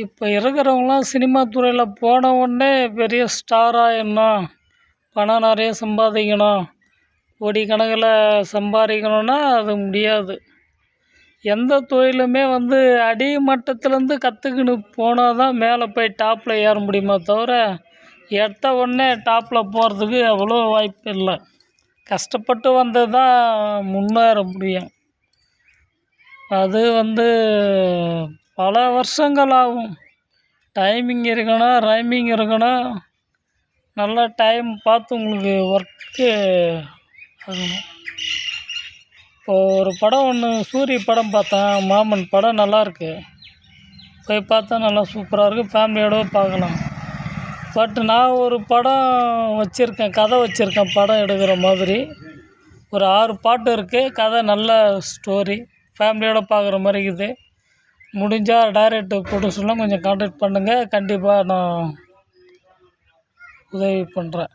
இப்போ இருக்கிறவங்களாம் சினிமா துறையில் போன உடனே பெரிய ஸ்டார் ஆயிடணும், பணம் நிறைய சம்பாதிக்கணும், கோடிக்கணக்கில் சம்பாதிக்கணுன்னா அது முடியாது. எந்த தொழிலுமே வந்து அடிமட்டத்துலேருந்து கற்றுக்கின்னு போனால் தான் மேலே போய் டாப்பில் ஏற முடியுமே தவிர, எடுத்த உடனே டாப்பில் போகிறதுக்கு அவ்வளோ வாய்ப்பு இல்லை. கஷ்டப்பட்டு வந்தது தான் முன்னேற முடியும். அது வந்து பல வருஷங்கள் ஆகும். டைமிங் இருக்கணும், ரைமிங் இருக்கணும், நல்லா டைம் பார்த்து உங்களுக்கு ஒர்க்கு ஆகணும். இப்போது ஒரு படம் ஒன்று சூரி படம் பார்த்தேன், மாமன் படம் நல்லாயிருக்கு. போய் பார்த்தா நல்லா சூப்பராக இருக்குது, ஃபேமிலியோடு பார்க்கலாம். பட் நான் ஒரு படம் வச்சுருக்கேன், கதை வச்சுருக்கேன் படம் எடுக்கிற மாதிரி. ஒரு 6 பாட்டு இருக்குது, கதை நல்ல ஸ்டோரி, ஃபேமிலியோடு பார்க்குற மாதிரி இருக்குது. முடிஞ்சால் டைரக்டர் ப்ரொடியூசர்லாம் கொஞ்சம் கான்டாக்ட் பண்ணுங்கள், கண்டிப்பாக நான் உதவி பண்ணுறேன்.